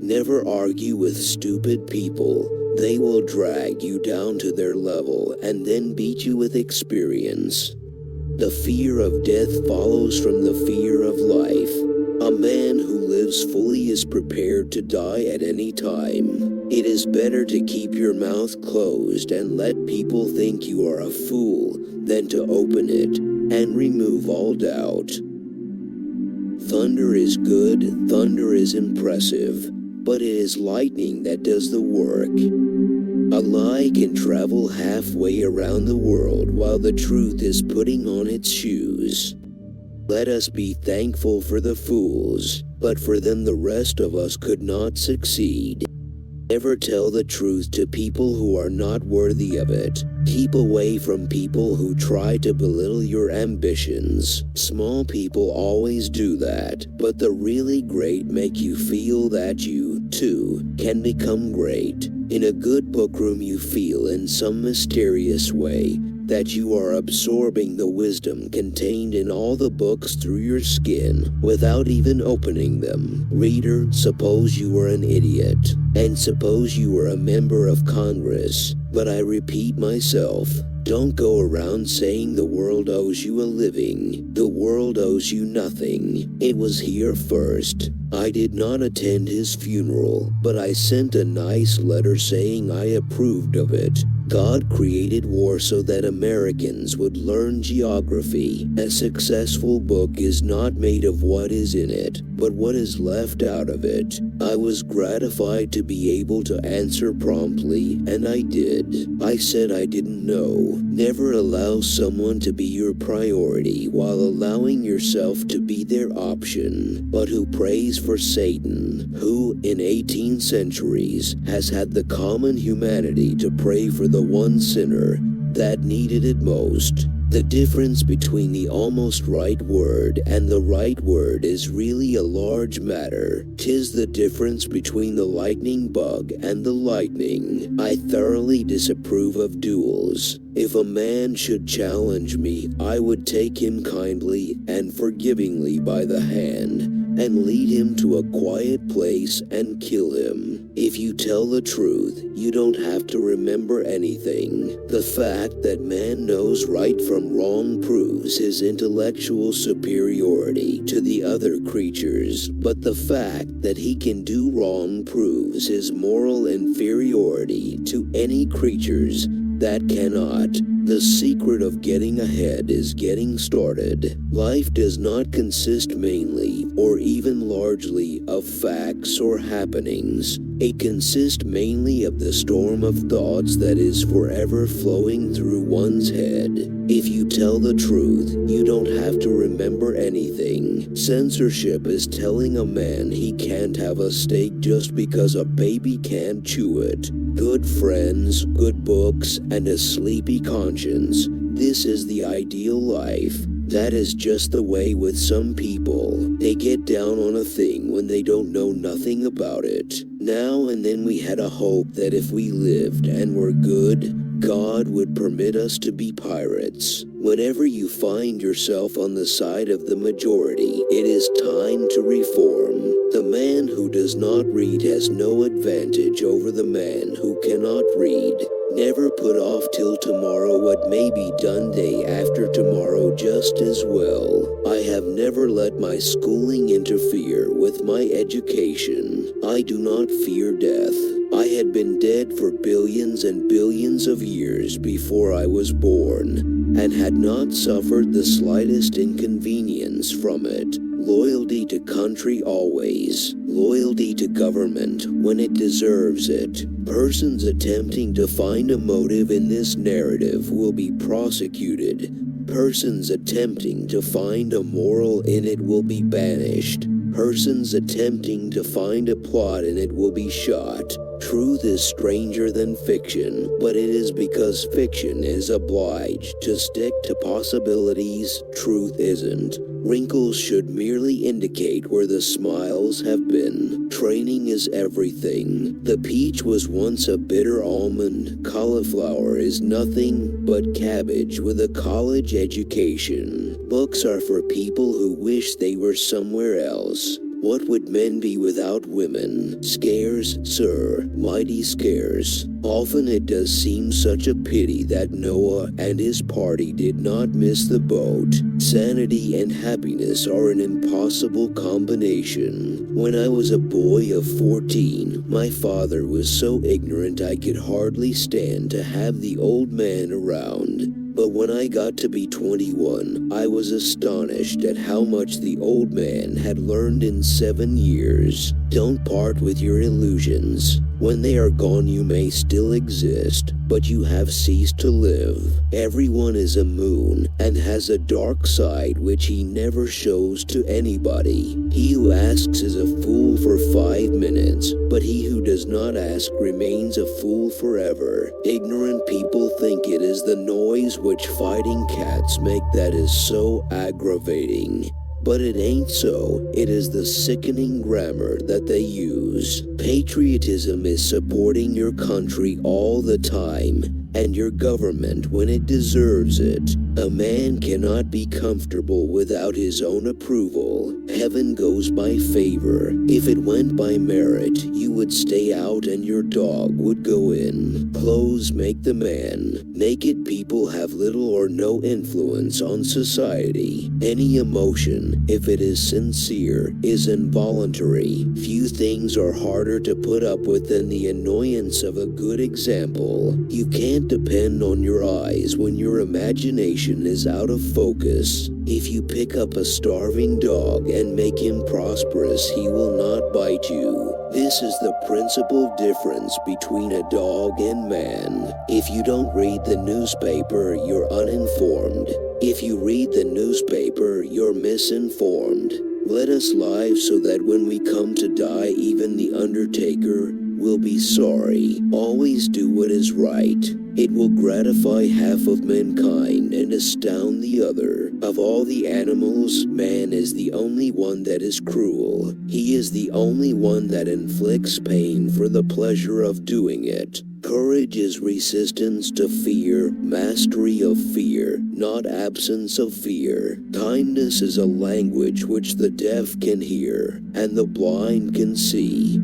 Never argue with stupid people. They will drag you down to their level and then beat you with experience. The fear of death follows from the fear of life. A man who lives fully is prepared to die at any time. It is better to keep your mouth closed and let people think you are a fool than to open it and remove all doubt. Thunder is good, thunder is impressive, but it is lightning that does the work. A lie can travel halfway around the world while the truth is putting on its shoes. Let us be thankful for the fools, but for them the rest of us could not succeed. Never tell the truth to people who are not worthy of it. Keep away from people who try to belittle your ambitions. Small people always do that, but the really great make you feel that you, too, can become great. In a good bookroom you feel in some mysterious way that you are absorbing the wisdom contained in all the books through your skin without even opening them. Reader, suppose you were an idiot, and suppose you were a member of Congress, but I repeat myself, don't go around saying the world owes you a living. The world owes you nothing. It was here first. I did not attend his funeral, but I sent a nice letter saying I approved of it. God created war so that Americans would learn geography. A successful book is not made of what is in it, but what is left out of it. I was gratified to be able to answer promptly, and I did. I said I didn't know. Never allow someone to be your priority while allowing yourself to be their option. But who prays for Satan, who in 18 centuries has had the common humanity to pray for the one sinner that needed it most. The difference between the almost right word and the right word is really a large matter. 'Tis the difference between the lightning bug and the lightning. I thoroughly disapprove of duels. If a man should challenge me, I would take him kindly and forgivingly by the hand and lead him to a quiet place and kill him. If you tell the truth, you don't have to remember anything. The fact that man knows right from wrong proves his intellectual superiority to the other creatures, but the fact that he can do wrong proves his moral inferiority to any creatures that cannot. The secret of getting ahead is getting started. Life does not consist mainly, or even largely, of facts or happenings. It consists mainly of the storm of thoughts that is forever flowing through one's head. If you tell the truth, you don't have to remember anything. Censorship is telling a man he can't have a steak just because a baby can't chew it. Good friends, good books, and a sleepy conscience. This is the ideal life. That is just the way with some people. They get down on a thing when they don't know nothing about it. Now and then we had a hope that if we lived and were good, God would permit us to be pirates. Whenever you find yourself on the side of the majority, it is time to reform. The man who does not read has no advantage over the man who cannot read. Never put off till tomorrow what may be done day after tomorrow just as well. I have never let my schooling interfere with my education. I do not fear death. I had been dead for billions and billions of years before I was born, and had not suffered the slightest inconvenience from it. Loyalty to country always. Loyalty to government when it deserves it. Persons attempting to find a motive in this narrative will be prosecuted. Persons attempting to find a moral in it will be banished. Persons attempting to find a plot in it will be shot. Truth is stranger than fiction, but it is because fiction is obliged to stick to possibilities truth isn't. Wrinkles should merely indicate where the smiles have been. Training is everything. The peach was once a bitter almond. Cauliflower is nothing but cabbage with a college education. Books are for people who wish they were somewhere else. What would men be without women? Scarce, sir, mighty scarce. Often it does seem such a pity that Noah and his party did not miss the boat. Sanity and happiness are an impossible combination. When I was a boy of 14, my father was so ignorant I could hardly stand to have the old man around. But when I got to be 21, I was astonished at how much the old man had learned in 7 years. Don't part with your illusions. When they are gone, you may still exist, but you have ceased to live. Everyone is a moon and has a dark side which he never shows to anybody. He who asks is a fool for 5 minutes, but he who does not ask remains a fool forever. Ignorant people think it is the noise which fighting cats make that is so aggravating. But it ain't so. It is the sickening grammar that they use. Patriotism is supporting your country all the time, and your government when it deserves it. A man cannot be comfortable without his own approval. Heaven goes by favor. If it went by merit, you would stay out and your dog would go in. Clothes make the man. Naked people have little or no influence on society. Any emotion, if it is sincere, is involuntary. Few things are harder to put up with than the annoyance of a good example. You can't depend on your eyes when your imagination is out of focus. If you pick up a starving dog and make him prosperous, he will not bite you. This is the principal difference between a dog and man. If you don't read the newspaper, you're uninformed. If you read the newspaper, you're misinformed. Let us live so that when we come to die, even the undertaker will be sorry. Always do what is right. It will gratify half of mankind and astound the other. Of all the animals, man is the only one that is cruel. He is the only one that inflicts pain for the pleasure of doing it. Courage is resistance to fear, mastery of fear, not absence of fear. Kindness is a language which the deaf can hear and the blind can see.